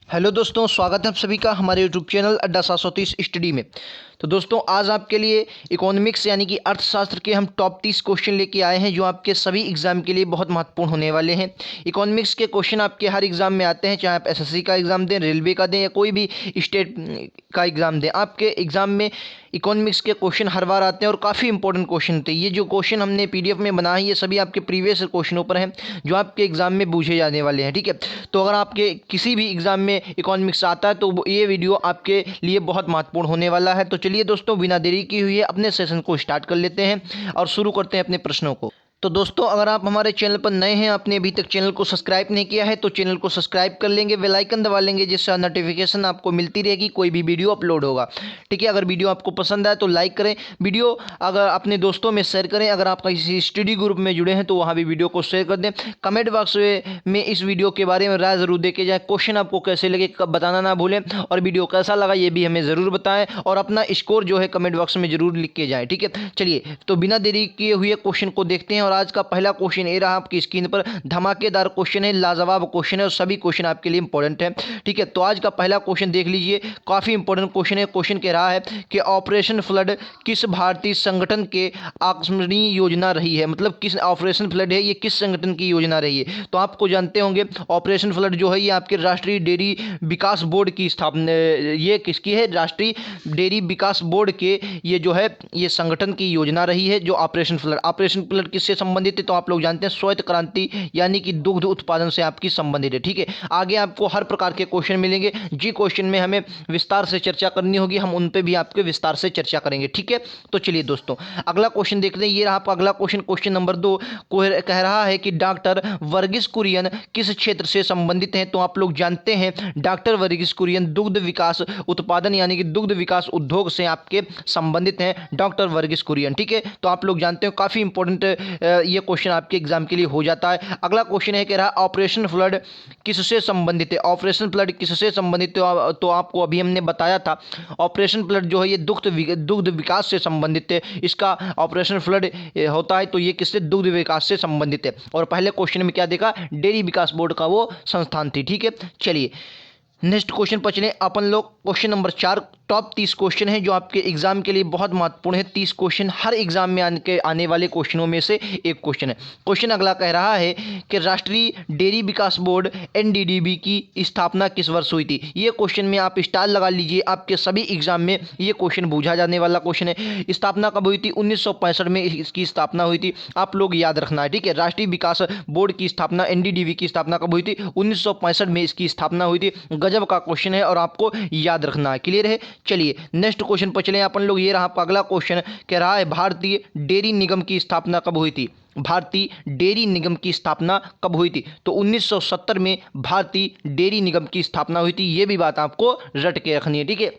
Hello दोस्तों, स्वागत है आप सभी का हमारे यूट्यूब चैनल अड्डा 730 स्टडी में। तो दोस्तों, आज आपके लिए इकोनॉमिक्स यानी कि अर्थशास्त्र के हम टॉप 30 क्वेश्चन लेके आए हैं जो आपके सभी एग्जाम के लिए बहुत महत्वपूर्ण होने वाले हैं। इकोनॉमिक्स के क्वेश्चन आपके हर एग्जाम में आते हैं, चाहे आप एसएससी का एग्जाम दें, रेलवे का दें या कोई भी स्टेट का एग्जाम दें। आपके एग्जाम में इकोनॉमिक्स के क्वेश्चन हर बार आते हैं और काफ़ी इंपॉर्टेंट क्वेश्चन थे। ये जो क्वेश्चन हमने पीडीएफ में बनाए हैं ये सभी आपके प्रीवियस क्वेश्चनों पर हैं जो आपके एग्जाम में पूछे जाने वाले हैं। ठीक है, तो अगर आपके किसी भी एग्जाम में इकोनॉमिक्स आता है तो ये वीडियो आपके लिए बहुत महत्वपूर्ण होने वाला है। तो चलिए दोस्तों, बिना देरी की हुई है अपने सेशन को स्टार्ट कर लेते हैं और शुरू करते हैं अपने प्रश्नों को। तो दोस्तों, अगर आप हमारे चैनल पर नए हैं, आपने अभी तक चैनल को सब्सक्राइब नहीं किया है तो चैनल को सब्सक्राइब कर लेंगे, बेल आइकन दबा लेंगे जिससे नोटिफिकेशन आपको मिलती रहेगी कोई भी वीडियो अपलोड होगा। ठीक है, अगर वीडियो आपको पसंद आए तो लाइक करें, वीडियो अगर अपने दोस्तों में शेयर करें। अगर आप किसी स्टडी ग्रुप में जुड़े हैं तो वहाँ भी वीडियो को शेयर कर दें। कमेंट बॉक्स में इस वीडियो के बारे में राय ज़रूर देके जाए। क्वेश्चन आपको कैसे लगे कब बताना ना भूलें और वीडियो कैसा लगा ये भी हमें ज़रूर बताएं और अपना स्कोर जो है कमेंट बॉक्स में ज़रूर लिख के जाएँ। ठीक है, चलिए तो बिना देरी किए हुए क्वेश्चन को देखते हैं। और आज का पहला क्वेश्चन ये रहा आपकी स्क्रीन पर, धमाकेदार क्वेश्चन है, लाजवाब क्वेश्चन है और सभी क्वेश्चन आपके लिए इंपॉर्टेंट है। ठीक है, तो आज का पहला क्वेश्चन देख लीजिए, काफी इंपॉर्टेंट क्वेश्चन है। क्वेश्चन कह रहा है कि ऑपरेशन फ्लड किस भारतीय संगठन के आकस्मिक योजना रही है। मतलब किस ऑपरेशन फ्लड है ये किस संगठन की योजना रही है। तो आपको जानते होंगे ऑपरेशन फ्लड जो है ये आपके राष्ट्रीय डेयरी विकास बोर्ड की स्थापना, ये किसकी है, राष्ट्रीय डेयरी विकास बोर्ड के ये जो है ये संगठन की योजना रही है जो ऑपरेशन फ्लड किससे संबंधित है। तो आप लोग जानते हैं श्वेत क्रांति यानी कि दुग्ध उत्पादन से आपकी संबंधित है। ठीक है, आगे आपको हर प्रकार के क्वेश्चन मिलेंगे, जी क्वेश्चन में हमें विस्तार से चर्चा करनी होगी हम उन पे भी आपके विस्तार से चर्चा करेंगे। ठीक है, तो चलिए दोस्तों अगला क्वेश्चन देखते हैं। ये रहा आपका अगला क्वेश्चन, क्वेश्चन नंबर 2 कह रहा है कि डॉक्टर वर्गीस कुरियन किस क्षेत्र से संबंधित हैं। तो आप लोग जानते हैं डॉक्टर वर्गीस कुरियन दुग्ध विकास उत्पादन यानी कि दुग्ध विकास उद्योग से आपके संबंधित हैं डॉक्टर वर्गीस कुरियन। ठीक है, तो आप लोग जानते हो काफी इंपॉर्टेंट ये क्वेश्चन आपके एग्जाम के लिए हो जाता है। अगला क्वेश्चन है कह रहा ऑपरेशन फ्लड किससे संबंधित है। ऑपरेशन फ्लड किससे संबंधित है तो आपको अभी हमने बताया था ऑपरेशन फ्लड जो है ये दुग्ध विकास से संबंधित है। इसका ऑपरेशन फ्लड होता है तो ये किससे, दुग्ध विकास से संबंधित है। और पहले क्वेश्चन में क्या देखा, डेयरी विकास बोर्ड का वो संस्थान थी। ठीक है, चलिए नेक्स्ट क्वेश्चन पर चलें अपन लोग। क्वेश्चन नंबर 4 टॉप 30 क्वेश्चन है जो आपके एग्जाम के लिए बहुत महत्वपूर्ण है। 30 क्वेश्चन हर एग्जाम में आने वाले क्वेश्चनों में से एक क्वेश्चन है। क्वेश्चन अगला कह रहा है कि राष्ट्रीय डेयरी विकास बोर्ड एनडीडीबी की स्थापना किस वर्ष हुई थी। ये क्वेश्चन में आप स्टार लगा लीजिए, आपके सभी एग्जाम में ये क्वेश्चन पूछा जाने वाला क्वेश्चन है। स्थापना कब हुई थी, 1965 में इसकी स्थापना हुई थी, आप लोग याद रखना है। ठीक है, राष्ट्रीय विकास बोर्ड की स्थापना एनडीडीबी की स्थापना कब हुई थी, 1965 में इसकी स्थापना हुई थी। गजब का क्वेश्चन है और आपको याद रखना है, क्लियर है। चलिए नेक्स्ट क्वेश्चन पर चलें अपन लोग। ये रहा आपका अगला क्वेश्चन, कह रहा है भारतीय डेयरी निगम की स्थापना कब हुई थी। भारतीय डेयरी निगम की स्थापना कब हुई थी। तो 1970 में भारतीय डेयरी निगम की स्थापना हुई थी। ये भी बात आपको रट के रखनी है। ठीक है,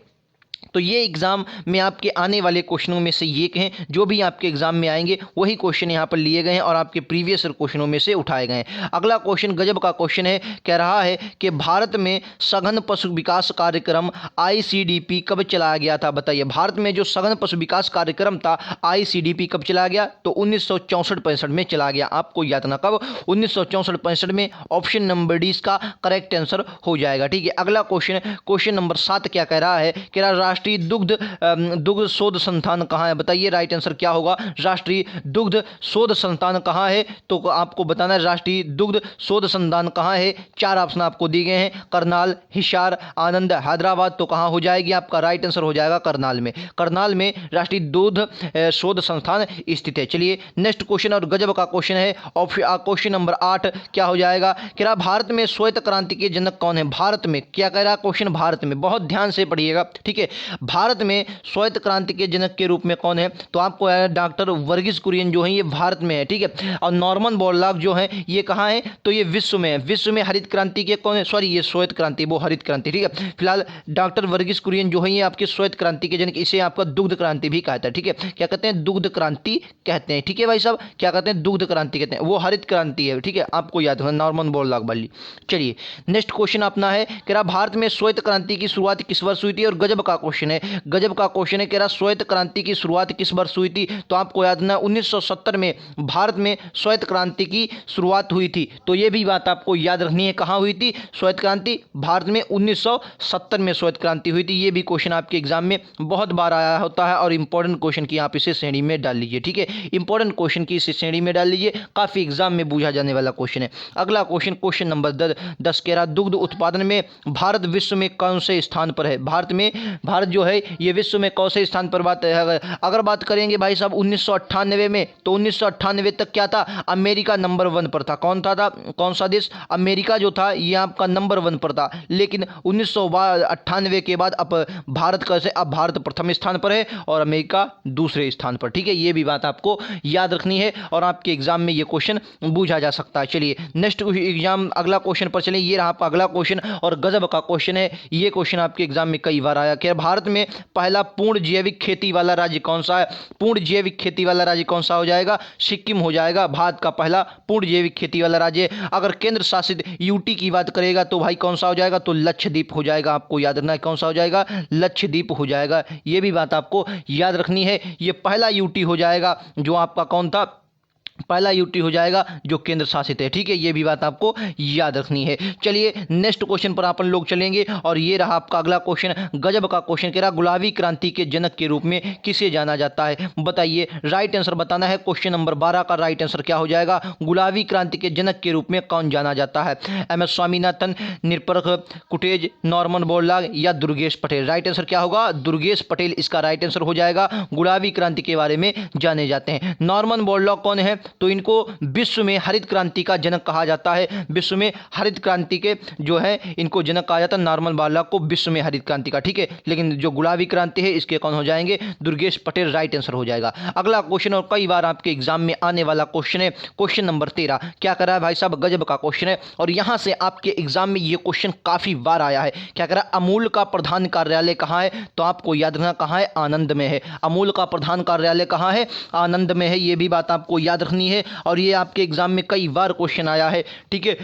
तो ये एग्जाम में आपके आने वाले क्वेश्चनों में से ये कहें, जो भी आपके एग्जाम में आएंगे वही क्वेश्चन यहाँ पर लिए गए हैं और आपके प्रीवियस क्वेश्चनों में से उठाए गए हैं। अगला क्वेश्चन गजब का क्वेश्चन है, कह रहा है कि भारत में सघन पशु विकास कार्यक्रम आईसीडीपी कब चलाया गया था। बताइए, भारत में जो सघन पशु विकास कार्यक्रम था आईसीडीपी कब चलाया गया। तो 1964-65 में चला गया। आपको याद ना कब, 1964-65 में। ऑप्शन नंबर डी इसका करेक्ट आंसर हो जाएगा। ठीक है, अगला क्वेश्चन, क्वेश्चन नंबर 7 क्या कह रहा है कि राष्ट्रीय दुग्ध शोध संस्थान कहाँ है। बताइए राइट आंसर क्या होगा, राष्ट्रीय दुग्ध शोध संस्थान कहाँ है। तो आपको बताना है राष्ट्रीय दुग्ध शोध संस्थान कहाँ है। 4 ऑप्शन आपको दिए गए हैं, करनाल, हिसार, आनंद, हैदराबाद। तो कहाँ हो जाएगी, आपका राइट आंसर हो जाएगा करनाल में। करनाल में राष्ट्रीय दूध शोध संस्थान स्थित है। चलिए नेक्स्ट क्वेश्चन और गजब का क्वेश्चन है, क्वेश्चन नंबर 8 क्या हो जाएगा, कह रहा भारत में श्वेत क्रांति के जनक कौन है। भारत में क्या कह रहा क्वेश्चन, भारत में, बहुत ध्यान से पढ़िएगा। ठीक है, भारत में श्वेत क्रांति के जनक के रूप में कौन है। तो आपको डॉक्टर वर्गीस कुरियन जो है ये भारत में है। ठीक है, और नॉर्मन बोरलॉग जो है ये कहाँ है, तो ये विश्व में है। विश्व में हरित क्रांति के कौन है, सॉरी ये श्वेत क्रांति, वो हरित क्रांति। ठीक है, फिलहाल डॉक्टर वर्गीस कुरियन जो है ये आपके श्वेत क्रांति के जनक, इसे आपका दुग्ध क्रांति भी कहता है। ठीक है, क्या कहते हैं, दुग्ध क्रांति कहते हैं। ठीक है भाई साहब, क्या कहते हैं, दुग्ध क्रांति कहते हैं, वो हरित क्रांति है। ठीक है, आपको याद रखना, नॉर्मन बोरलॉग वाली। चलिए नेक्स्ट क्वेश्चन अपना है, कह रहा भारत में श्वेत क्रांति की शुरुआत किस वर्ष हुई थी। और गजब का क्वेश्चन क्वेश्चन है, गजब का क्वेश्चन है। कह रहा श्वेत क्रांति की शुरुआत किस वर्ष हुई थी? तो आपको याद ना 1970 में भारत में श्वेत क्रांति की शुरुआत हुई थी। तो ये भी बात आपको याद रखनी है, कहाँ हुई थी श्वेत क्रांति? भारत में 1970 में श्वेत क्रांति हुई थी। ये भी क्वेश्चन आपके एग्जाम में बहुत बार आया होता है और इंपॉर्टेंट क्वेश्चन की आप इसे श्रेणी में डाल लीजिए, ठीक है। इंपॉर्टेंट क्वेश्चन की इस श्रेणी में डाल लीजिए, काफी एग्जाम में पूछा जाने वाला क्वेश्चन है। अगला क्वेश्चन, क्वेश्चन नंबर 10 कह रहा दुग्ध उत्पादन में भारत विश्व में कौन से स्थान पर है? भारत जो है ये विश्व में कौन से स्थान पर बात है? अगर बात करेंगे भाई साहब 1998 में, तो 1998 तक क्या था? अमेरिका नंबर 1 पर था। कौन सा देश? अमेरिका जो था ये आपका नंबर 1 पर था। लेकिन 1998 के बाद अब भारत कैसे, अब भारत प्रथम स्थान पर है और अमेरिका दूसरे स्थान पर, ठीक है। ये भी बात आपको याद रखनी है और आपके एग्जाम में ये क्वेश्चन पूछा जा सकता है। चलिए नेक्स्ट एग्जाम, अगला क्वेश्चन पर चलें। ये रहा आपका अगला क्वेश्चन और गजब का क्वेश्चन है। ये क्वेश्चन आपके एग्जाम में कई बार आया कि भारत में पहला पूर्ण जैविक खेती वाला राज्य कौन सा है? पूर्ण जैविक खेती वाला राज्य कौन सा हो जाएगा? सिक्किम हो जाएगा, भारत का पहला पूर्ण जैविक खेती वाला राज्य। अगर केंद्र शासित यूटी की बात करेगा तो भाई कौन सा हो जाएगा? तो लक्षद्वीप हो जाएगा। आपको याद रखना है कौन सा हो जाएगा? लक्षद्वीप हो जाएगा। ये भी बात आपको याद रखनी है। ये पहला यूटी हो जाएगा जो आपका कौन था? पहला यूटी हो जाएगा जो केंद्र शासित है, ठीक है। ये भी बात आपको याद रखनी है। चलिए नेक्स्ट क्वेश्चन पर अपन लोग चलेंगे और ये रहा आपका अगला क्वेश्चन, गजब का क्वेश्चन कह रहा गुलाबी क्रांति के जनक के रूप में किसे जाना जाता है? बताइए, राइट आंसर बताना है। क्वेश्चन नंबर 12 का राइट आंसर क्या हो जाएगा? गुलाबी क्रांति के जनक के रूप में कौन जाना जाता है? MS स्वामीनाथन, निरपरख कुटेज, नॉर्मन बोरलॉग या दुर्गेश पटेल? राइट आंसर क्या होगा? दुर्गेश पटेल इसका राइट आंसर हो जाएगा। गुलाबी क्रांति के बारे में जाने जाते हैं। नॉर्मन बोरलॉग कौन है? तो इनको विश्व में हरित क्रांति का जनक कहा जाता है। विश्व में हरित क्रांति के जो है इनको जनक कहा जाता है, नॉर्मन बोरलॉग को विश्व में हरित क्रांति का, ठीक है। लेकिन जो गुलाबी क्रांति है इसके कौन हो जाएंगे? दुर्गेश पटेल राइट आंसर हो जाएगा। अगला क्वेश्चन और कई बार आपके एग्जाम में आने वाला क्वेश्चन है, क्वेश्चन नंबर 13। क्या करा है भाई साहब? गजब का क्वेश्चन है और यहां से आपके एग्जाम में ये क्वेश्चन काफी बार आया है। क्या करा? अमूल का प्रधान कार्यालय कहां है? तो आपको याद रखना कहां है? आनंद में है। अमूल का प्रधान कार्यालय कहां है? आनंद में है। ये भी बात आपको याद रखनी है और ये आपके एग्जाम में कई बार क्वेश्चन आया है, ठीक है।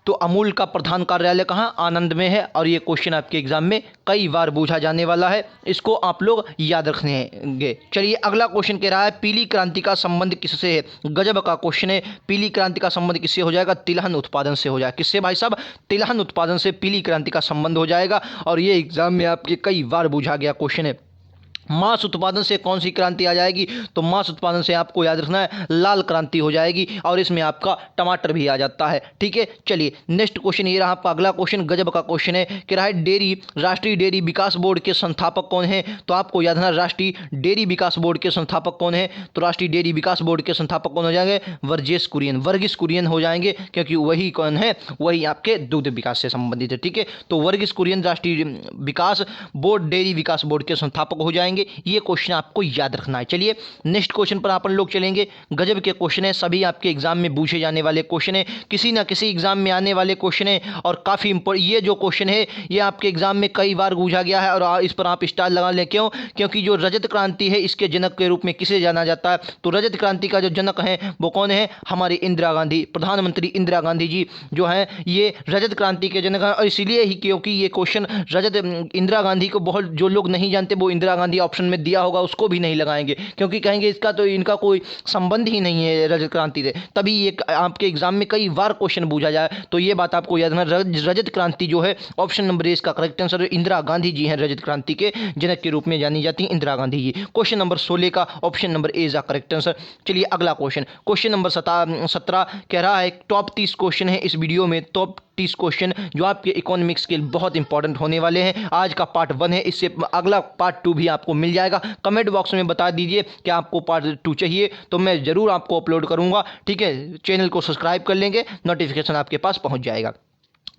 तो अमूल का प्रधान कार्यालय कहाँ? आनंद में है और ये क्वेश्चन आपके एग्जाम में कई बार पूछा जाने वाला है, इसको आप लोग याद रखनेंगे। चलिए अगला क्वेश्चन कह रहा है पीली क्रांति का संबंध किससे है? गजब का क्वेश्चन है। पीली क्रांति का संबंध किससे हो जाएगा? तिलहन उत्पादन से हो जाएगा। किससे भाई साहब? तिलहन उत्पादन से पीली क्रांति का संबंध हो जाएगा और ये एग्जाम में आपके कई बार पूछा गया क्वेश्चन है। मांस उत्पादन से कौन सी क्रांति आ जाएगी? तो मांस उत्पादन से आपको याद रखना है लाल क्रांति हो जाएगी और इसमें आपका टमाटर भी आ जाता है, ठीक है। चलिए नेक्स्ट क्वेश्चन ये रहा आपका अगला क्वेश्चन, गजब का क्वेश्चन है कि रहा है राष्ट्रीय डेयरी विकास बोर्ड के संस्थापक कौन है? तो आपको याद रखना राष्ट्रीय डेयरी विकास बोर्ड के संस्थापक कौन है? तो राष्ट्रीय डेयरी विकास बोर्ड के संस्थापक कौन हो जाएंगे? वर्गीस कुरियन हो जाएंगे, क्योंकि वही कौन है? वही आपके दुग्ध विकास से संबंधित है, ठीक है। तो वर्गीस कुरियन राष्ट्रीय विकास बोर्ड डेयरी विकास बोर्ड के संस्थापक हो जाएंगे। ये क्वेश्चन आपको याद रखना है। चलिए नेक्स्ट क्वेश्चन पर अपन लोग चलेंगे। गजब के क्वेश्चन है, सभी आपके एग्जाम में पूछे जाने वाले क्वेश्चन है, किसी ना किसी एग्जाम में आने वाले क्वेश्चन है और काफी इंपॉर्टेंट। ये जो क्वेश्चन है ये आपके एग्जाम में कई बार पूछा गया है और इस पर आप स्टार लगा लें। क्यों? क्योंकि जो रजत क्रांति है इसके जनक के रूप में किसे जाना जाता है? तो रजत क्रांति का जो जनक है वो कौन है? हमारी इंदिरा गांधी, प्रधानमंत्री इंदिरा गांधी जी जो है ये रजत क्रांति के जनक है। और इसीलिए ही क्योंकि ये क्वेश्चन रजत इंदिरा गांधी को बहुत जो लोग नहीं जानते वो इंदिरा गांधी ऑप्शन में दिया होगा उसको भी नहीं लगाएंगे, क्योंकि कहेंगे इसका तो इनका कोई संबंध ही नहीं है रजत क्रांति से। तभी ये आपके एग्जाम में कई बार क्वेश्चन पूछा जाए, तो ये बात आपको याद रखना। रजत क्रांति जो है ऑप्शन नंबर ए इसका करेक्ट आंसर है। इंदिरा गांधी जी हैं रजत क्रांति के जनक के रूप में जानी जाती है इंदिरा गांधी जी। क्वेश्चन नंबर 16 का option number A is the correct answer. चलिए अगला क्वेश्चन, क्वेश्चन नंबर 17 कह रहा है टॉप 30 क्वेश्चन है इस वीडियो में, टॉप 30 क्वेश्चन जो आपके इकोनॉमिक्स के बहुत इंपॉर्टेंट होने वाले हैं। आज का पार्ट 1 है, इससे अगला पार्ट 2 भी आपको मिल जाएगा। कमेंट बॉक्स में बता दीजिए कि आपको पार्ट 2 चाहिए तो मैं जरूर आपको अपलोड करूंगा, ठीक है। चैनल को सब्सक्राइब कर लेंगे, नोटिफिकेशन आपके पास पहुंच जाएगा।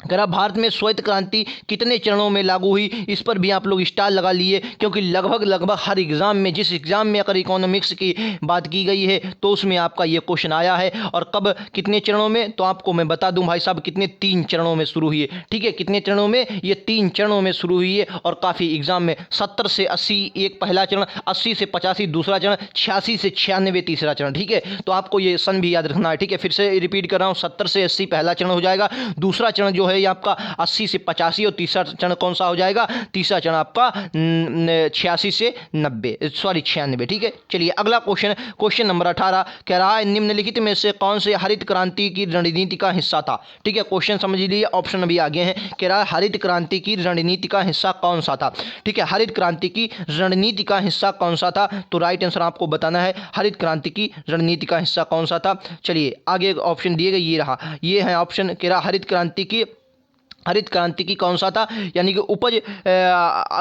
अगर भारत में श्वेत क्रांति कितने चरणों में लागू हुई, इस पर भी आप लोग स्टार लगा लिए, क्योंकि लगभग हर एग्जाम में, जिस एग्जाम में अगर इकोनॉमिक्स की बात की गई है तो उसमें आपका ये क्वेश्चन आया है। और कब, कितने चरणों में, तो आपको मैं बता दूं भाई साहब कितने 3 चरणों में शुरू हुई है, ठीक है। कितने चरणों में? ये 3 चरणों में शुरू हुई है और काफ़ी एग्जाम में 70 से 80 एक पहला चरण, 80 से 85 दूसरा चरण, 86 से 96 तीसरा चरण, ठीक है। तो आपको ये सन भी याद रखना है, ठीक है। फिर से रिपीट कर रहा हूँ, 70 से 80 पहला चरण हो जाएगा, दूसरा चरण जो है है ये आपका 80 से 85 और तीसरा चरण कौन सा हो जाएगा, तीसरा चरण आपका 86 से 90 सॉरी 96। ठीक है, चलिए अगला क्वेश्चन नंबर 18 कह रहा है निम्नलिखित में से कौन से हरित क्रांति की रणनीति का हिस्सा था। ठीक है, क्वेश्चन समझ लीजिए, ऑप्शन अभी आगे हैं। कह रहा है हरित क्रांति की रणनीति का हिस्सा कौन सा था। ठीक है, हरित क्रांति की रणनीति का हिस्सा कौन सा था, तो राइट आंसर आपको बताना है हरित क्रांति की रणनीति का हिस्सा कौन सा था। चलिए आगे ऑप्शन दिए गए, ये रहा, ये है ऑप्शन। कह रहा हरित क्रांति की कौन सा था, यानी कि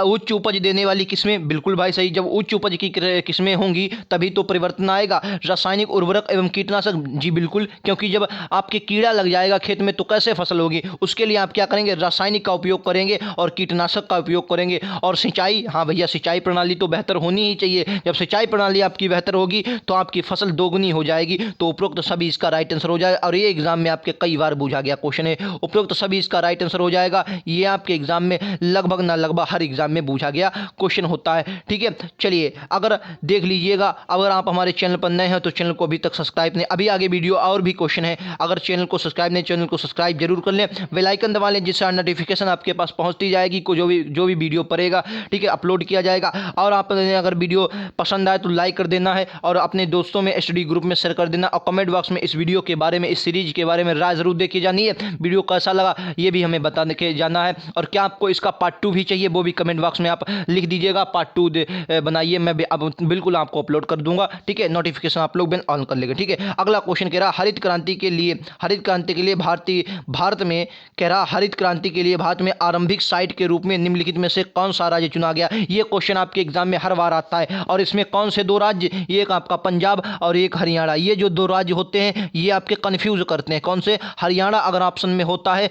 उच्च उपज देने वाली किस्में, बिल्कुल भाई सही। जब उच्च उपज की किस्में होंगी तभी तो परिवर्तन आएगा। रासायनिक उर्वरक एवं कीटनाशक, जी बिल्कुल, क्योंकि जब आपके कीड़ा लग जाएगा खेत में तो कैसे फसल होगी, उसके लिए आप क्या करेंगे, रासायनिक का उपयोग करेंगे और कीटनाशक का उपयोग करेंगे। और सिंचाई, हाँ भैया सिंचाई प्रणाली तो बेहतर होनी ही चाहिए। जब सिंचाई प्रणाली आपकी बेहतर होगी तो आपकी फसल दोगुनी हो जाएगी। तो उपरोक्त सभी इसका राइट आंसर हो जाएगा। और ये एग्जाम में आपके कई बार पूछा गया क्वेश्चन है, उपरोक्त सभी इसका राइट हो जाएगा। ये आपके एग्जाम में लगभग हर एग्जाम में पूछा गया क्वेश्चन होता है। ठीक है, चलिए अगर देख लीजिएगा, अगर आप हमारे चैनल पर नए हैं तो चैनल को अभी तक सब्सक्राइब नहीं, अभी आगे वीडियो और भी क्वेश्चन है, अगर चैनल को सब्सक्राइब नहीं, चैनल को सब्सक्राइब जरूर कर लें, बेल आइकन दबा लें, जिससे नोटिफिकेशन आपके पास पहुंचती जाएगी को जो भी वीडियो पड़ेगा, ठीक है, अपलोड किया जाएगा। और आपने अगर वीडियो पसंद आए तो लाइक कर देना है और अपने दोस्तों में स्टडी ग्रुप में शेयर कर देना। और कमेंट बॉक्स में इस वीडियो के बारे में, इस सीरीज के बारे में राय जरूर देखी जानी है। वीडियो कैसा लगा ये भी हमें बताने के जाना है। और क्या आपको इसका पार्ट 2 भी चाहिए वो भी कमेंट बॉक्स में आप लिख दीजिएगा, पार्ट 2 बनाइए, मैं भी अब बिल्कुल आपको अपलोड कर दूंगा। ठीक है, नोटिफिकेशन आप लोग भी ऑन कर लेंगे। ठीक है, अगला क्वेश्चन कह रहा हरित क्रांति के लिए भारत में, कह रहा हरित क्रांति के लिए भारत में आरंभिक साइट के रूप में निम्नलिखित में से कौन सा राज्य चुना गया। ये क्वेश्चन आपके एग्जाम में हर बार आता है। और इसमें कौन से दो राज्य, एक आपका पंजाब और एक हरियाणा, ये जो दो राज्य होते हैं ये आपके कंफ्यूज करते हैं। कौन से, हरियाणा अगर ऑप्शन में होता है,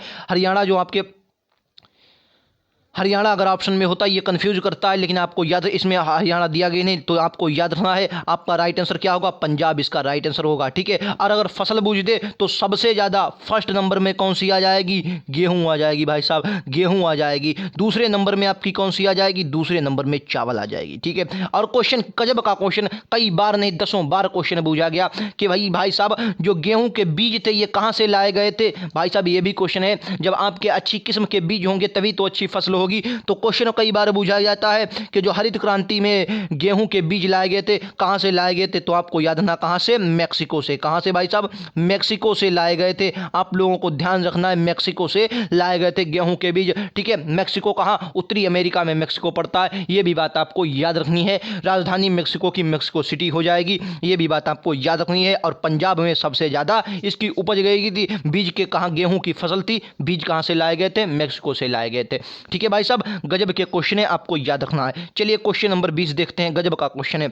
हरियाणा अगर ऑप्शन में होता है ये कंफ्यूज करता है, लेकिन आपको याद, इसमें हरियाणा दिया गया नहीं तो आपको याद रखना है आपका राइट आंसर क्या होगा, पंजाब इसका राइट आंसर होगा। ठीक है, और अगर फसल बूझ दे तो सबसे ज़्यादा फर्स्ट नंबर में कौन सी आ जाएगी, गेहूं आ जाएगी भाई साहब, गेहूं आ जाएगी। दूसरे नंबर में आपकी कौन सी आ जाएगी, दूसरे नंबर में चावल आ जाएगी। ठीक है, और क्वेश्चन गजब का क्वेश्चन, कई बार नहीं 10 बार क्वेश्चन पूछा गया कि भाई साहब जो गेहूं के बीज थे ये कहाँ से लाए गए थे। भाई साहब ये भी क्वेश्चन है, जब आपके अच्छी किस्म के बीज होंगे तभी तो अच्छी फसल होगी। तो क्वेश्चन कई बार पूछा जाता है कि जो हरित क्रांति में गेहूं के बीज लाए गए थे कहां से लाए गए थे, तो आपको याद रखना कहां से, मैक्सिको से। कहां से भाई साहब, मैक्सिको से लाए गए थे। आप लोगों को ध्यान रखना है, मैक्सिको से लाए गए थे गेहूं के बीज। ठीक है, मैक्सिको कहां, उत्तरी अमेरिका में मैक्सिको पड़ता है, ये भी बात आपको याद रखनी है। राजधानी मैक्सिको की मैक्सिको सिटी हो जाएगी, ये भी बात आपको याद रखनी है। और पंजाब में सबसे ज्यादा इसकी उपज गई थी। बीज के कहां, गेहूं की फसल थी, बीज कहां से लाए गए थे, मैक्सिको से लाए गए थे। ठीक है भाई साहब, गजब के क्वेश्चन है, आपको याद रखना है। चलिए क्वेश्चन नंबर 20 देखते हैं, गजब का क्वेश्चन है।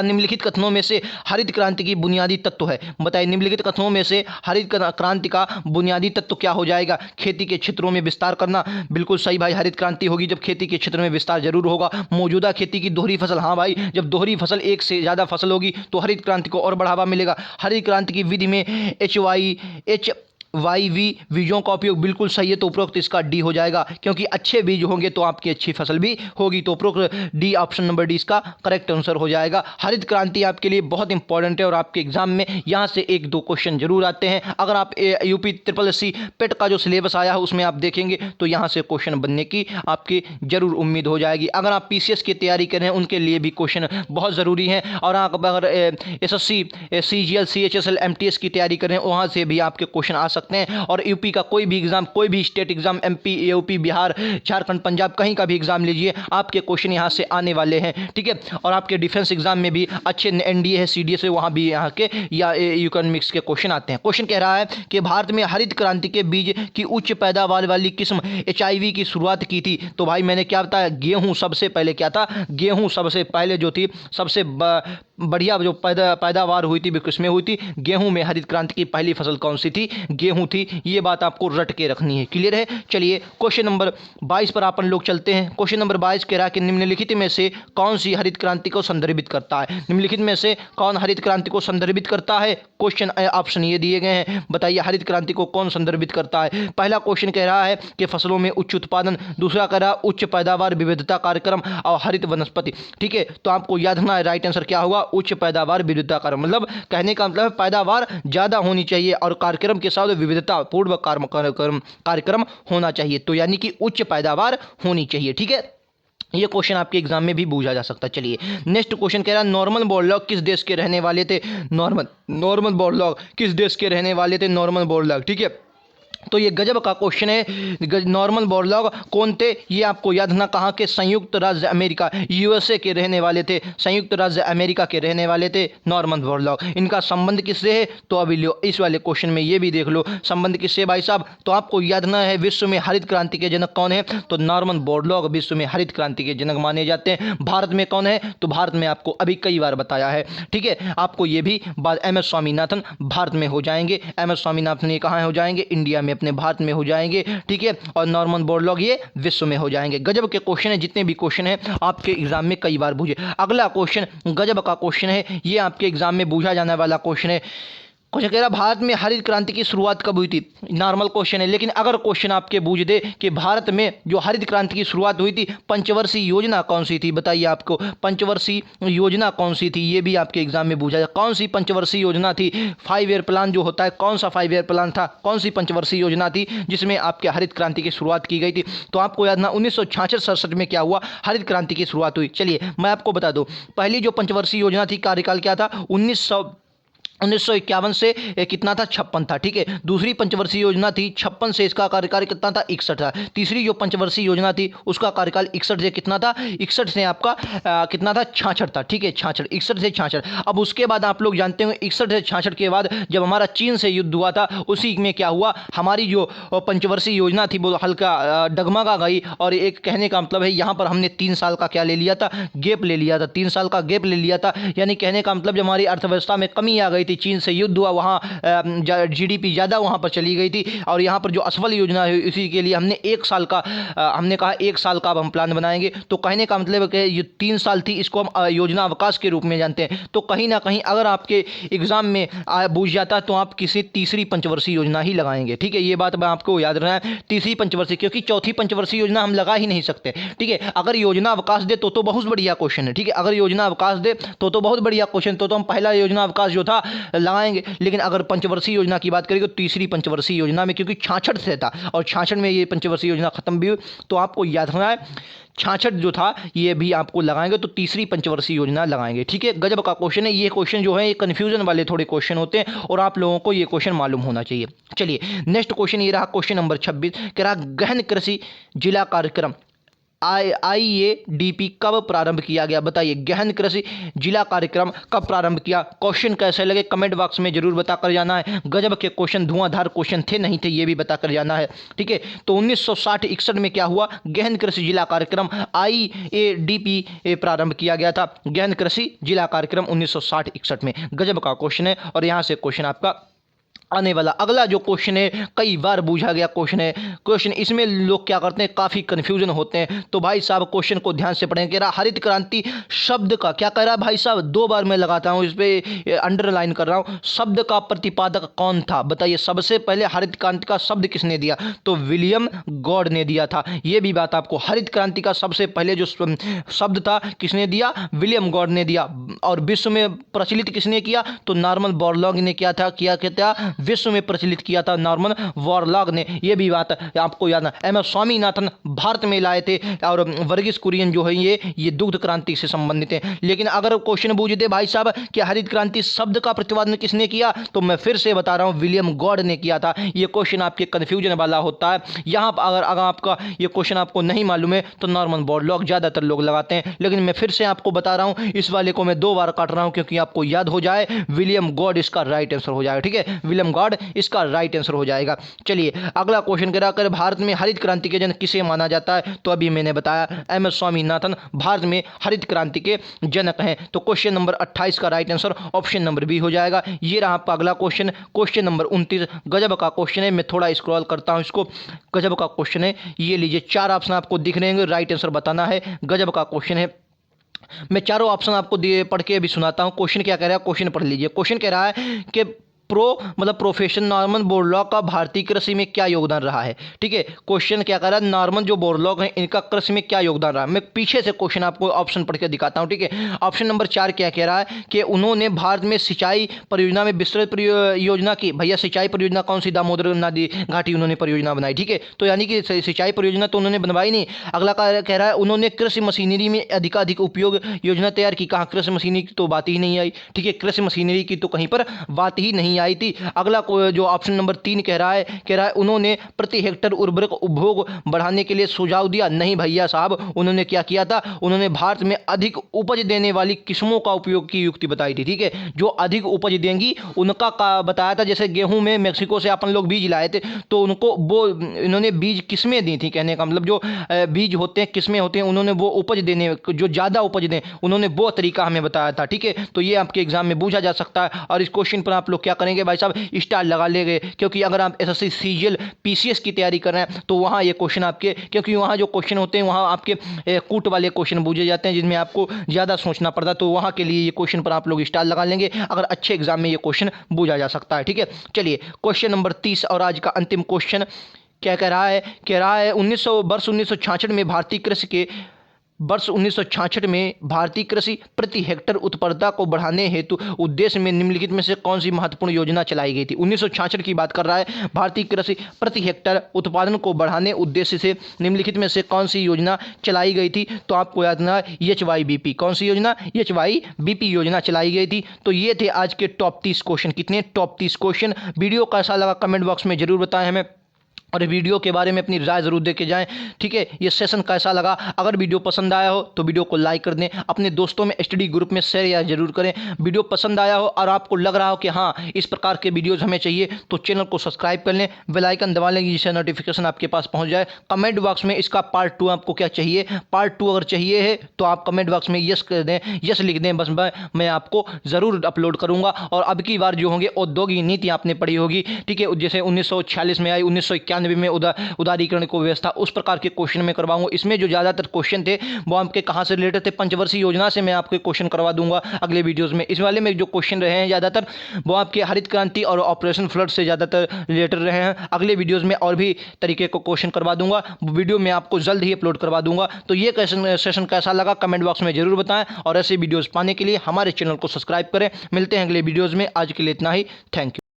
निम्नलिखित कथनों में से हरित क्रांति की बुनियादी तत्व है, बताइए निम्नलिखित कथनों में से हरित क्रांति का बुनियादी तत्व क्या हो जाएगा। खेती के क्षेत्रों में विस्तार करना, बिल्कुल सही भाई, हरित क्रांति होगी जब खेती के क्षेत्र में विस्तार जरूर होगा। मौजूदा खेती की दोहरी फसल, हाँ भाई, जब दोहरी फसल, एक से ज़्यादा फसल होगी तो हरित क्रांति को और बढ़ावा मिलेगा। हरित क्रांति की विधि में YV बीजों का उपयोग, बिल्कुल सही है, तो उपरोक्त इसका डी हो जाएगा, क्योंकि अच्छे बीज होंगे तो आपकी अच्छी फसल भी होगी। तो उपरोक्त डी, ऑप्शन नंबर डी इसका करेक्ट आंसर हो जाएगा। हरित क्रांति आपके लिए बहुत इंपॉर्टेंट है और आपके एग्जाम में यहाँ से 1-2 क्वेश्चन जरूर आते हैं। अगर आप UP SSC पेट का जो सिलेबस आया है उसमें आप देखेंगे तो यहाँ से क्वेश्चन बनने की आपकी जरूर उम्मीद हो जाएगी। अगर आप PCS की तैयारी करें उनके लिए भी क्वेश्चन बहुत ज़रूरी है। और आप अगर SSC CGL CHSL MTS की तैयारी करें वहाँ से भी आपके क्वेश्चन आ सकते हैं। और यूपी का कोई भी एग्जाम, कोई भी state exam, MP UP Bihar Jharkhand Punjab कहीं का भी एग्जाम लीजिए, आपके क्वेश्चन यहाँ से आने वाले हैं। ठीक है, और आपके डिफेंस एग्जाम में भी अच्छे NDA है, CDS है, वहाँ भी यहाँ के या इकोनॉमिक्स के क्वेश्चन आते हैं। क्वेश्चन कह रहा है कि भारत में हरित क्रांति के बीज की उच्च पैदावार वाली किस्म HIV की शुरुआत की थी। तो भाई मैंने क्या बताया, गेहूँ सबसे पहले क्या था, गेहूँ सबसे पहले जो थी, सबसे बढ़िया जो पैदावार हुई थी किसमें हुई थी, गेहूं में। हरित क्रांति की पहली फसल कौन सी थी, गेहूं थी। ये बात आपको रट के रखनी है, क्लियर है। चलिए क्वेश्चन नंबर 22 पर अपन लोग चलते हैं। क्वेश्चन नंबर 22 कह रहा है कि निम्नलिखित में से कौन सी हरित क्रांति को संदर्भित करता है। निम्नलिखित में से कौन हरित क्रांति को संदर्भित करता है, क्वेश्चन ऑप्शन ये दिए गए हैं, बताइए हरित क्रांति को कौन संदर्भित करता है। पहला क्वेश्चन कह रहा है कि फसलों में उच्च उत्पादन, दूसरा कह रहा है उच्च पैदावार विविधता कार्यक्रम और हरित वनस्पति। ठीक है, तो आपको याद रखना है राइट आंसर क्या होगा, उच्च पैदावार विविधता कार्यक्रम, मतलब कहने का मतलब पैदावार ज़्यादा होनी चाहिए और कार्यक्रम के साथ विविधता पूर्व कार्यक्रम होना चाहिए, तो यानी कि उच्च पैदावार होनी चाहिए। ठीक है, ये क्वेश्चन आपके एग्जाम में भी पूछा जा सकता है। चलिए नेक्स्ट क्वेश्चन कह रहा है नॉर्मन बोरलॉग किस देश के रहने वाले थे? नॉर्मन बोरलॉग किस देश के रहने वाले थे? Norman Borlaug. ठीक है, तो ये गजब का क्वेश्चन है। नॉर्मन बोरलॉग कौन थे? ये आपको याद रखना, कहाँ के? संयुक्त राज्य अमेरिका, यूएसए के रहने वाले थे, संयुक्त राज्य अमेरिका के रहने वाले थे नॉर्मन बोरलॉग। इनका संबंध किससे है? तो अभी लो इस वाले क्वेश्चन में ये भी देख लो संबंध किससे भाई साहब। तो आपको याद रखना है विश्व में हरित क्रांति के जनक कौन है? तो नॉर्मन बोरलॉग विश्व में हरित क्रांति के जनक माने जाते हैं। भारत में कौन है? तो भारत में आपको अभी कई बार बताया है। ठीक है, आपको ये भी बात एम एस स्वामीनाथन भारत में हो जाएंगे। एम एस स्वामीनाथन ये कहाँ हो जाएंगे? इंडिया में, अपने भारत में हो जाएंगे। ठीक है, और नॉर्मन बोरलॉग ये विश्व में हो जाएंगे। गजब के क्वेश्चन है, जितने भी क्वेश्चन है आपके एग्जाम में कई बार पूछे। अगला क्वेश्चन गजब का क्वेश्चन है, ये आपके एग्जाम में पूछा जाने वाला क्वेश्चन है। क्वेश्चन कह रहा भारत में हरित क्रांति की शुरुआत कब हुई थी? नॉर्मल क्वेश्चन है, लेकिन अगर क्वेश्चन आपके पूछ दे कि भारत में जो हरित क्रांति की शुरुआत हुई थी, पंचवर्षीय योजना कौन सी थी? बताइए आपको पंचवर्षीय योजना कौन सी थी? ये भी आपके एग्जाम में पूछा जाए। कौन सी पंचवर्षीय योजना थी? 5 ईयर प्लान जो होता है, कौन सा 5 ईयर प्लान था? कौन सी पंचवर्षीय योजना थी जिसमें आपके हरित क्रांति की शुरुआत की गई थी? तो आपको याद ना 1966 में क्या हुआ? हरित क्रांति की शुरुआत हुई। चलिए मैं आपको बता दूं, पहली जो पंचवर्षीय योजना थी कार्यकाल क्या था? 1951 से कितना था? 56 था। ठीक है, दूसरी पंचवर्षीय योजना थी 56 से, इसका कार्यकाल कितना था? 61 था। तीसरी जो पंचवर्षीय योजना थी उसका कार्यकाल 61 से कितना था? 61 से आपका कितना था? 66 था। ठीक है, 66, 61 से 66। अब उसके बाद आप लोग जानते हैं 61 से 66 के बाद जब हमारा चीन से युद्ध हुआ था, उसी में क्या हुआ? हमारी जो पंचवर्षीय योजना थी वो हल्का डगमगा गई। और एक कहने का मतलब है यहाँ पर हमने 3 साल का क्या ले लिया था? गैप ले लिया था। 3 साल का गैप ले लिया था, यानी कहने का मतलब जब हमारी अर्थव्यवस्था में कमी आ गई थी, चीन से युद्ध हुआ, वहाँ जीडीपी ज़्यादा वहाँ पर चली गई थी। और यहाँ पर जो असफल योजना है इसी के लिए हमने 1 साल का हमने कहा 1 साल का अब हम प्लान बनाएंगे। तो कहने का मतलब है कि ये 3 साल थी, इसको हम योजना अवकाश के रूप में जानते हैं। तो कहीं ना कहीं अगर आपके एग्जाम में पूछ जाता तो आप किसी तीसरी पंचवर्षीय योजना ही लगाएंगे। ठीक है, ये बात मैं आपको याद रखना है, तीसरी पंचवर्षीय, क्योंकि चौथी पंचवर्षीय योजना हम लगा ही नहीं सकते। ठीक है, अगर योजना अवकाश दे तो बहुत बढ़िया क्वेश्चन है। ठीक है, अगर योजना अवकाश दे तो बहुत बढ़िया क्वेश्चन, तो हम पहला योजना अवकाश जो था लगाएंगे। लेकिन अगर पंचवर्षीय योजना की बात करेंगे तो तीसरी पंचवर्षीय योजना में, क्योंकि 66 से था और 66 में ये पंचवर्षीय योजना खत्म भी हुई, तो आपको याद रखना है 66 जो था ये भी आपको लगाएंगे तो तीसरी पंचवर्षीय योजना लगाएंगे। ठीक है, गजब का क्वेश्चन है। ये क्वेश्चन जो है ये कन्फ्यूजन वाले थोड़े क्वेश्चन होते हैं और आप लोगों को ये क्वेश्चन मालूम होना चाहिए। चलिए नेक्स्ट क्वेश्चन ये रहा, क्वेश्चन नंबर 26 कह रहा गहन कृषि जिला कार्यक्रम IADP कब प्रारंभ किया गया? बताइए, गहन कृषि जिला कार्यक्रम कब प्रारंभ किया? क्वेश्चन कैसे लगे कमेंट बॉक्स में जरूर बताकर जाना है। गजब के क्वेश्चन, धुआंधार क्वेश्चन थे नहीं थे, ये भी बताकर जाना है। ठीक है, तो 1960-61 में क्या हुआ? गहन कृषि जिला कार्यक्रम IADP प्रारंभ किया गया था। गहन कृषि जिला कार्यक्रम 1960-61 में। गजब का क्वेश्चन है और यहाँ से क्वेश्चन आपका आने वाला। अगला जो क्वेश्चन है कई बार पूछा गया क्वेश्चन है, क्वेश्चन इसमें लोग क्या करते हैं, काफ़ी कन्फ्यूजन होते हैं। तो भाई साहब क्वेश्चन को ध्यान से पढ़ें। कह रहा हरित क्रांति शब्द का, क्या कह रहा है भाई साहब? 2 बार मैं लगाता हूँ, इस पर अंडरलाइन कर रहा हूँ। शब्द का प्रतिपादक कौन था? बताइए, सबसे पहले हरित क्रांति का शब्द किसने दिया? तो विलियम गॉड ने दिया था। ये भी बात आपको, हरित क्रांति का सबसे पहले जो शब्द था किसने दिया? विलियम गॉड ने दिया। और विश्व में प्रचलित किसने किया? तो नॉर्मन बोरलॉग ने किया था। विश्व में प्रचलित किया था नॉर्मन बोरलॉग ने। यह भी बात आपको याद है। एम एस स्वामीनाथन भारत में लाए थे और वर्गीस कुरियन जो है ये दुग्ध क्रांति से संबंधित है। लेकिन अगर क्वेश्चन पूछ दे भाई साहब कि हरित क्रांति शब्द का प्रतिपादन किसने किया, तो मैं फिर से बता रहा हूं विलियम गॉड ने किया था। ये क्वेश्चन आपके कंफ्यूजन वाला होता है। यहाँ अगर आपका ये क्वेश्चन आपको नहीं मालूम है तो नॉर्मन बोरलॉग ज्यादातर लोग लगाते हैं। लेकिन मैं फिर से आपको बता रहा हूं, इस वाले को मैं 2 बार काट रहा हूं क्योंकि आपको याद हो जाए। विलियम गॉड इसका राइट आंसर हो जाएगा। ठीक है, विलियम गॉड इसका राइट आंसर हो जाएगा। चलिए अगला क्वेश्चन कह रहा है भारत में हरित क्रांति के जनक किसे माना जाता है? तो अभी मैंने बताया एम एस स्वामीनाथन भारत में हरित क्रांति के जनक हैं। तो क्वेश्चन नंबर 28 का right answer option number B हो जाएगा। ये रहा आपका अगला क्वेश्चन, क्वेश्चन नंबर 29। गजब का क्वेश्चन है, मैं थोड़ा स्क्रॉल करता हूं इसको। गजब का क्वेश्चन है, ये लीजिए 4 ऑप्शन आपको दिख रहे हैं, राइट आंसर बताना है। गजब का क्वेश्चन है, मैं चारों ऑप्शन आपको पढ़ के अभी सुनाता हूं। क्वेश्चन क्या कह रहा है, क्वेश्चन पढ़ लीजिए। क्वेश्चन कह रहा है कि मतलब प्रोफेसर नॉर्मन बोरलॉग का भारतीय कृषि में क्या योगदान रहा है। ठीक है, क्वेश्चन क्या कर रहा है, नॉर्मन जो बोरलॉग हैं इनका कृषि में क्या योगदान रहा है। मैं पीछे से क्वेश्चन आपको ऑप्शन पढ़ के दिखाता हूं। ठीक है, ऑप्शन नंबर 4 क्या कह रहा है कि उन्होंने भारत में सिंचाई परियोजना में विस्तृत योजना की। भैया सिंचाई परियोजना कौन सी, दामोदर नदी घाटी उन्होंने परियोजना बनाई। ठीक है, तो यानी कि सिंचाई परियोजना तो उन्होंने बनवाई नहीं। अगला कह रहा है उन्होंने कृषि मशीनरी में अधिकाधिक उपयोग योजना तैयार की। कहाँ कृषि मशीनरी की तो बात ही नहीं आई। ठीक है, कृषि मशीनरी की तो कहीं पर बात ही नहीं आई थी। अगला जो ऑप्शन नंबर 3 कह रहा है उन्होंने प्रति हेक्टर उर्वरक उपभोग बढ़ाने के लिए सुझाव दिया। नहीं भैया साहब, उन्होंने क्या किया था, उन्होंने भारत में अधिक उपज देने वाली किस्मों का उपयोग की युक्ति बताई थी। ठीक है, जो अधिक उपज देंगी उनका बताया था। जैसे गेहूं में मैक्सिको से अपन लोग बीज लाए थे तो उनको वो इन्होंने बीज किस्में दी थी। कहने का मतलब जो बीज होते हैं, किस्में होते हैं, उन्होंने वो उपज देने, जो ज़्यादा उपज दें, उन्होंने वो तरीका हमें बताया था। ठीक है, तो ये आपके एग्जाम में पूछा जा सकता है। और इस क्वेश्चन पर आप लोग क्या करेंगे भाई साहब, स्टार लगा लेंगे, क्योंकि अगर आप एसएससी सीजीएल पीसीएस की तैयारी कर रहे हैं तो वहाँ ये क्वेश्चन आपके, क्योंकि वहाँ जो क्वेश्चन होते हैं वहाँ आपके कूट वाले क्वेश्चन पूछे जाते हैं जिनमें आपको ज़्यादा सोचना पड़ता है। तो वहाँ के लिए ये क्वेश्चन पर आप लोग स्टार लगा लेंगे, अगर अच्छे एग्जाम में ये क्वेश्चन पूछा जा सकता है। ठीक है, चलिए क्वेश्चन नंबर 30 और आज का अंतिम क्वेश्चन क्या कह रहा है 1966 में भारतीय कृषि के वर्ष 1966 में भारतीय कृषि प्रति हेक्टर उत्पादकता को बढ़ाने हेतु उद्देश्य में निम्नलिखित में से कौन सी महत्वपूर्ण योजना चलाई गई थी। 1966 की बात कर रहा है, भारतीय कृषि प्रति हेक्टर उत्पादन को बढ़ाने उद्देश्य से निम्नलिखित में से कौन सी योजना चलाई गई थी। तो आपको याद ना, HYBP। कौन सी योजना, HYBP योजना चलाई गई थी। तो ये थे आज के टॉप 30 क्वेश्चन। कितने, टॉप 30 क्वेश्चन। वीडियो कैसा लगा कमेंट बॉक्स में जरूर बताएं हमें, और वीडियो के बारे में अपनी राय जरूर दे के जाएं। ठीक है, ये सेशन कैसा लगा, अगर वीडियो पसंद आया हो तो वीडियो को लाइक कर दें, अपने दोस्तों में स्टडी ग्रुप में शेयर या जरूर करें। वीडियो पसंद आया हो और आपको लग रहा हो कि हाँ इस प्रकार के वीडियोज़ हमें चाहिए तो चैनल को सब्सक्राइब कर लें, बेल आइकन दबा लें जिससे नोटिफिकेशन आपके पास पहुँच जाए। कमेंट बॉक्स में इसका पार्ट 2 आपको क्या चाहिए, पार्ट 2 अगर चाहिए है तो आप कमेंट बॉक्स में यस कर दें, यस लिख दें, बस मैं आपको ज़रूर अपलोड करूँगा। और अब की बार जो होंगे औद्योगिक नीति आपने पढ़ी होगी। ठीक है, जैसे 1946 में आई, 1991 में उदारीकरण को व्यवस्था, उस प्रकार के क्वेश्चन में करवाऊंगा। इसमें जो ज़्यादातर क्वेश्चन थे वो आपके कहाँ से रिलेटेड थे, पंचवर्षीय योजना से मैं आपके क्वेश्चन करवा दूंगा अगले वीडियोस में। इस वाले में जो क्वेश्चन रहे हैं ज़्यादातर वो आपके हरित क्रांति और ऑपरेशन फ्लड से ज़्यादातर रिलेटेड रहे हैं। अगले वीडियोज़ में और भी तरीके को क्वेश्चन करवा दूंगा, वीडियो में आपको जल्द ही अपलोड करवा दूंगा। तो ये सेशन कैसा लगा कमेंट बॉक्स में जरूर बताएं, और ऐसे वीडियोज़ पाने के लिए हमारे चैनल को सब्सक्राइब करें। मिलते हैं अगले वीडियोज़ में, आज के लिए इतना ही। Thank you.